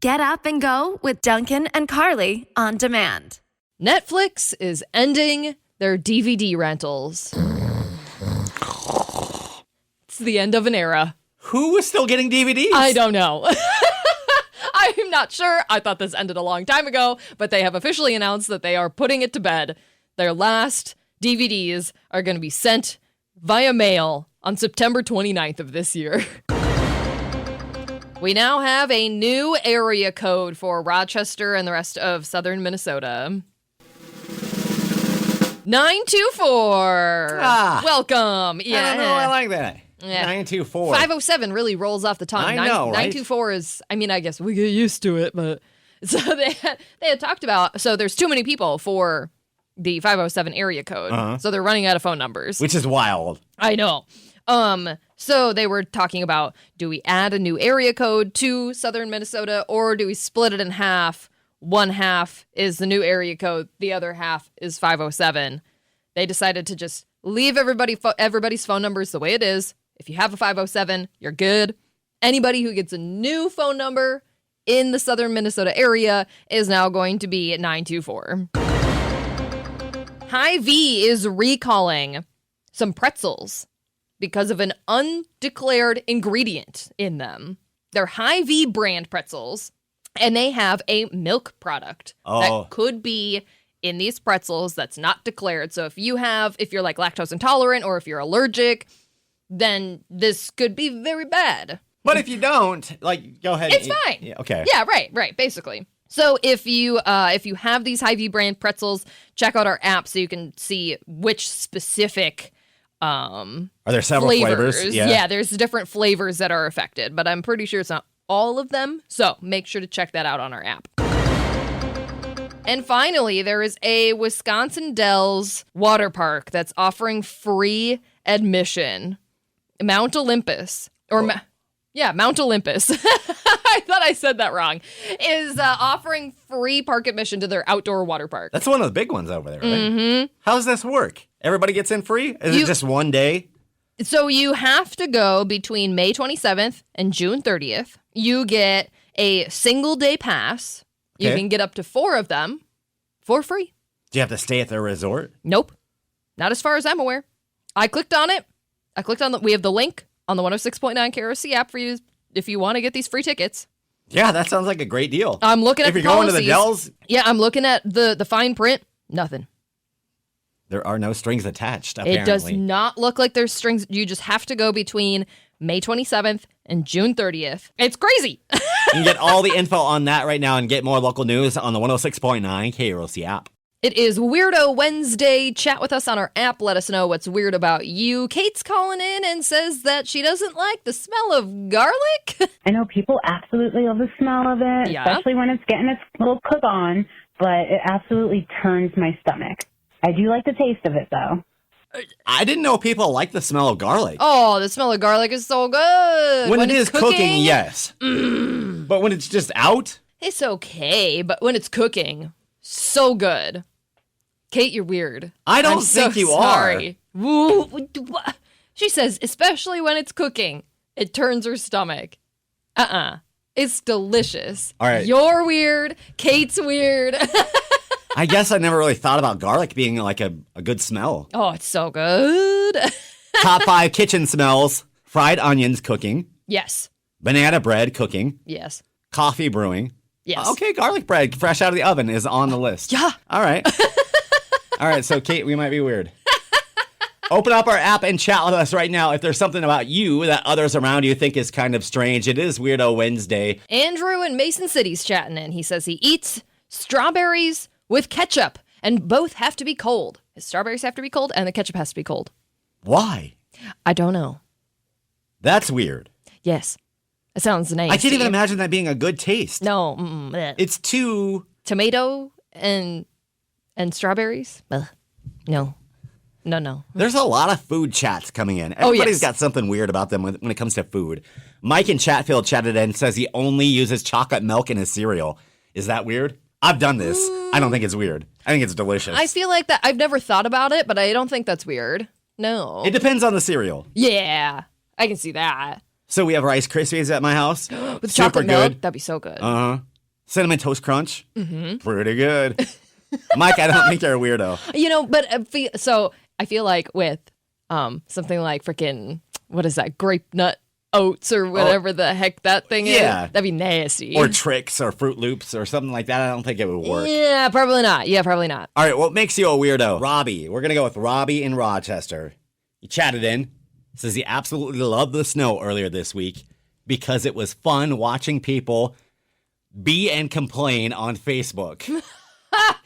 Get up and go with Dunken and Carly on demand. Netflix is ending their DVD rentals. It's the end of an era. Who was still getting DVDs? I don't know. I'm not sure. I thought this ended a long time ago, but they have officially announced that they are putting it to bed. Their last DVDs are going to be sent via mail on September 29th of this year. We now have a new area code for Rochester and the rest of southern Minnesota. 924. Welcome. Yeah. I don't know. I like that. Yeah. 924. 507 really rolls off the tongue. I know, right? 924 is, I mean, I guess we get used to it, but so they had talked about, so there's too many people for the 507 area code. So they're running out of phone numbers. Which is wild. I know. So they were talking about, do we add a new area code to southern Minnesota, or do we split it in half? One half is the new area code, the other half is 507. They decided to just leave everybody's phone numbers the way it is. If you have a 507, you're good. Anybody who gets a new phone number in the southern Minnesota area is now going to be at 924. Hy-Vee is recalling some pretzels because of an undeclared ingredient in them. They're Hy-Vee brand pretzels, and they have a milk product that could be in these pretzels that's not declared. So if you're like lactose intolerant or if you're allergic, then this could be very bad. But if you don't, go ahead. It's fine. Yeah, okay. Yeah, right, basically. So if you have these Hy-Vee brand pretzels, check out our app so you can see which specific Are there several flavors? Yeah, there's different flavors that are affected, but I'm pretty sure it's not all of them. So make sure to check that out on our app. And finally, there is a Wisconsin Dells water park that's offering free admission. Mount Olympus, Mount Olympus. I thought I said that wrong. Is offering free park admission to their outdoor water park. That's one of the big ones over there, right? Mm-hmm. How does this work? Everybody gets in free? Is it just one day? So you have to go between May 27th and June 30th. You get a single day pass. You can get up to 4 of them for free. Do you have to stay at their resort? Nope. Not as far as I'm aware. I clicked on it. We have the link on the 106.9 KROC app for you if you want to get these free tickets. Yeah, that sounds like a great deal. I'm looking at the policies. If you're going to the Dells? Yeah, I'm looking at the fine print. Nothing. There are no strings attached, apparently. It does not look like there's strings. You just have to go between May 27th and June 30th. It's crazy. You can get all the info on that right now and get more local news on the 106.9 KROC app. It is Weirdo Wednesday. Chat with us on our app. Let us know what's weird about you. Kate's calling in and says that she doesn't like the smell of garlic. I know people absolutely love the smell of it, especially when it's getting its little cook on, but it absolutely turns my stomach. I do like the taste of it, though. I didn't know people like the smell of garlic. Oh, the smell of garlic is so good. When it is cooking, yes. But when it's just out? It's okay, but when it's cooking, so good. Kate, you're weird. I don't think you sorry. are. She says, especially when it's cooking, it turns her stomach. It's delicious. All right. You're weird. Kate's weird. I guess I never really thought about garlic being like a good smell. Oh, it's so good. Top 5 kitchen smells. Fried onions cooking. Yes. Banana bread cooking. Yes. Coffee brewing. Yes. Okay, garlic bread fresh out of the oven is on the list. Yeah. All right. All right, so Kate, we might be weird. Open up our app and chat with us right now if there's something about you that others around you think is kind of strange. It is Weirdo Wednesday. Andrew in Mason City's chatting in. He says he eats strawberries with ketchup, and both have to be cold. His strawberries have to be cold, and the ketchup has to be cold. Why? I don't know. That's weird. Yes. It sounds nice. I can't even imagine that being a good taste. No. It's too... Tomato and strawberries? No. There's a lot of food chats coming in. Everybody's got something weird about them when it comes to food. Mike in Chatfield chatted in and says he only uses chocolate milk in his cereal. Is that weird? I've done this. I don't think it's weird. I think it's delicious. I feel like that. I've never thought about it, but I don't think that's weird. No. It depends on the cereal. Yeah. I can see that. So we have Rice Krispies at my house. With Super chocolate good. milk? That'd be so good. Uh-huh. Cinnamon Toast Crunch. Mm-hmm. Pretty good. Mike, I don't think you're a weirdo. But I feel like with something like freaking, what is that, grape nut oats or whatever the heck that thing is. That'd be nasty. Or Tricks or Fruit Loops or something like that. I don't think it would work. Yeah, probably not. All right, what makes you a weirdo? Robbie. We're going to go with Robbie in Rochester. He chatted in. Says he absolutely loved the snow earlier this week because it was fun watching people be and complain on Facebook.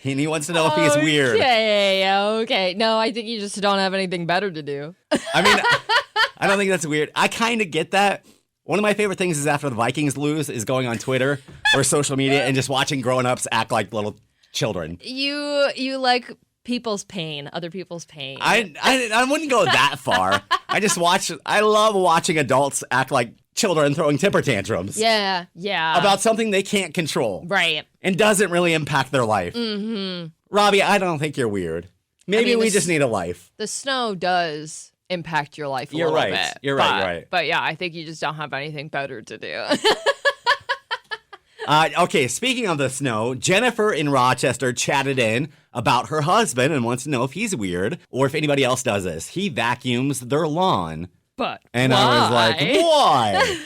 And he wants to know if he's weird. Okay. No, I think you just don't have anything better to do. I mean, I don't think that's weird. I kind of get that. One of my favorite things is after the Vikings lose is going on Twitter or social media and just watching grown-ups act like little children. You like people's pain, other people's pain. I wouldn't go that far. I love watching adults act like children throwing temper tantrums. Yeah. About something they can't control. Right. And doesn't really impact their life. Mm-hmm. Robbie, I don't think you're weird. Maybe we just need a life. The snow does impact your life a little bit. You're right. But yeah, I think you just don't have anything better to do. Okay, speaking of the snow, Jennifer in Rochester chatted in about her husband and wants to know if he's weird or if anybody else does this. He vacuums their lawn. And why? I was like, why?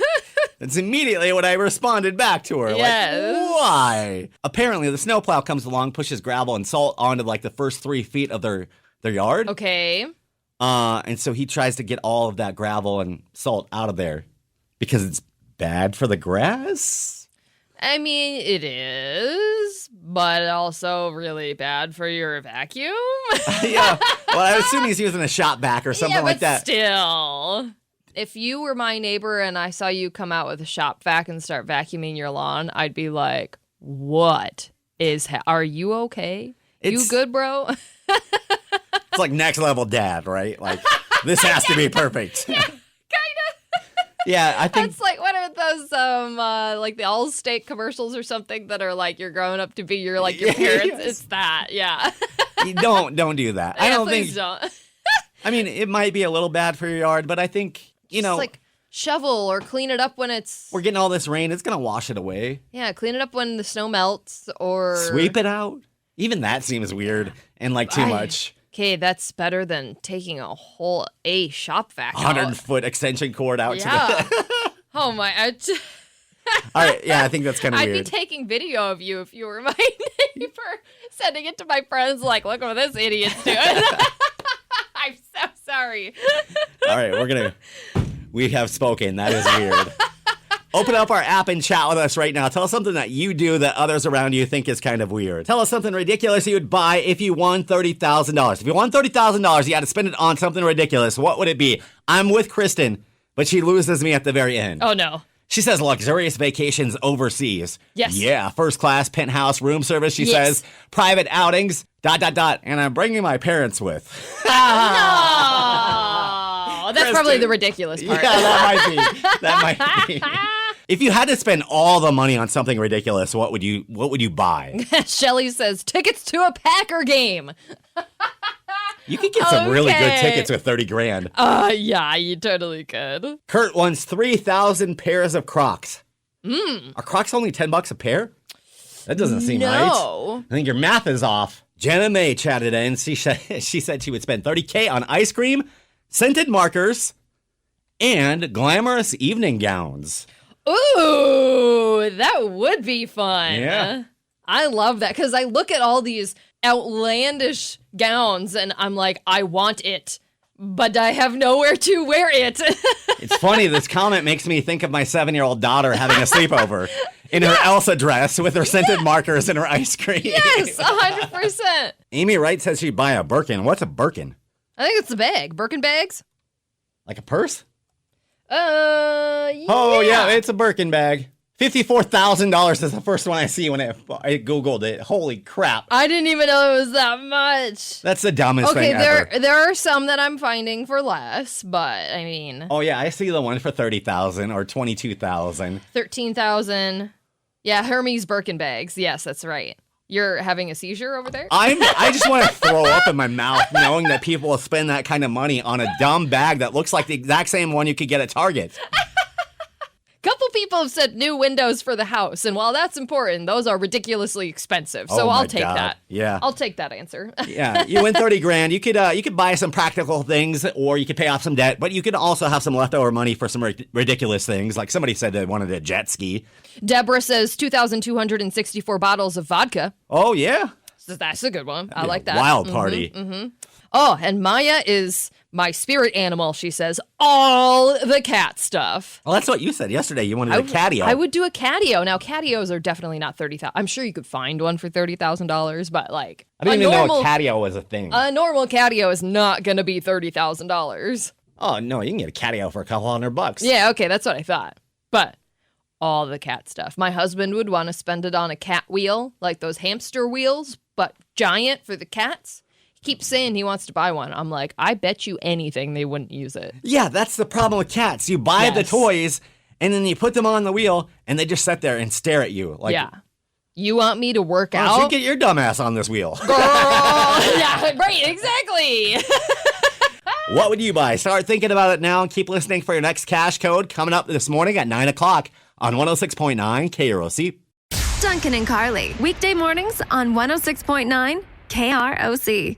That's immediately what I responded back to her. Yes. Like, why? Apparently, the snowplow comes along, pushes gravel and salt onto like the first 3 feet of their yard. Okay. And so he tries to get all of that gravel and salt out of there because it's bad for the grass. I mean, it is, but also really bad for your vacuum. Yeah. Well, I assume he's using a shop vac or something like that. Still, if you were my neighbor and I saw you come out with a shop vac and start vacuuming your lawn, I'd be like, "What are you okay? You good, bro?" It's like next level dad, right? Like this has to be perfect. Yeah. Yeah, I think it's like, what are those like the Allstate commercials or something that are like you're growing up to be your parents? Yes. It's that, yeah. Don't do that. Yeah, I don't please don't. I mean, it might be a little bad for your yard, but I think just like shovel or clean it up when we're getting all this rain. It's gonna wash it away. Yeah, clean it up when the snow melts or sweep it out. Even that seems weird and like too much. Okay, that's better than taking a whole shop vac 100-foot extension cord out to the... Oh, my... All right, yeah, I think that's kind of weird. I'd be taking video of you if you were my neighbor, sending it to my friends like, look what this idiot's doing. I'm so sorry. All right, we have spoken. That is weird. Open up our app and chat with us right now. Tell us something that you do that others around you think is kind of weird. Tell us something ridiculous you would buy if you won $30,000. If you won $30,000, you had to spend it on something ridiculous. What would it be? I'm with Kristen, but she loses me at the very end. Oh, no. She says luxurious vacations overseas. Yes. Yeah, first class, penthouse, room service. She says private outings, ... And I'm bringing my parents with. No. That's Kristen. Probably the ridiculous part. Yeah, that might be. If you had to spend all the money on something ridiculous, what would you buy? Shelly says tickets to a Packer game. You could get some really good tickets with $30,000. Yeah, you totally could. Kurt wants 3,000 pairs of Crocs. Are Crocs only $10 a pair? That doesn't seem right. I think your math is off. Jenna May chatted in. She said she would spend $30,000 on ice cream, scented markers, and glamorous evening gowns. Ooh, that would be fun. Yeah. I love that because I look at all these outlandish gowns and I'm like, I want it, but I have nowhere to wear it. It's funny. This comment makes me think of my 7-year-old daughter having a sleepover in her Elsa dress with her scented markers and her ice cream. Yes, 100%. Amy Wright says she'd buy a Birkin. What's a Birkin? I think it's a bag. Birkin bags? Like a purse? Yeah. Oh, yeah, it's a Birkin bag. $54,000 is the first one I see when I Googled it. Holy crap. I didn't even know it was that much. That's the dumbest thing ever. Okay, there are some that I'm finding for less, but I mean... Oh, yeah, I see the one for $30,000 or $22,000. $13,000. Yeah, Hermes Birkin bags. Yes, that's right. You're having a seizure over there? I just want to throw up in my mouth knowing that people will spend that kind of money on a dumb bag that looks like the exact same one you could get at Target. Couple people have said new windows for the house, and while that's important, those are ridiculously expensive. So I'll take that. Yeah. I'll take that answer. Yeah, you win 30 grand. You could buy some practical things, or you could pay off some debt, but you could also have some leftover money for some ridiculous things. Like somebody said they wanted a jet ski. Deborah says 2,264 bottles of vodka. Oh, yeah. So that's a good one. I like that. Wild party. Oh, and Maya is my spirit animal, she says. All the cat stuff. Well, that's what you said yesterday. You wanted a catio. I would do a catio. Now, catios are definitely not $30,000. I'm sure you could find one for $30,000, but like... I didn't even know a catio was a thing. A normal catio is not going to be $30,000. Oh, no, you can get a catio for a couple $100. Yeah, okay, that's what I thought. But all the cat stuff. My husband would want to spend it on a cat wheel, like those hamster wheels, but giant for the cats. He keeps saying he wants to buy one. I'm like, I bet you anything they wouldn't use it. Yeah, that's the problem with cats. You buy the toys, and then you put them on the wheel, and they just sit there and stare at you. Like, yeah. You want me to work why out? don't you get your dumb ass on this wheel? Girl! Yeah, right, exactly. What would you buy? Start thinking about it now and keep listening for your next cash code coming up this morning at 9 o'clock on 106.9 KROC. Dunken and Carly, weekday mornings on 106.9 KROC.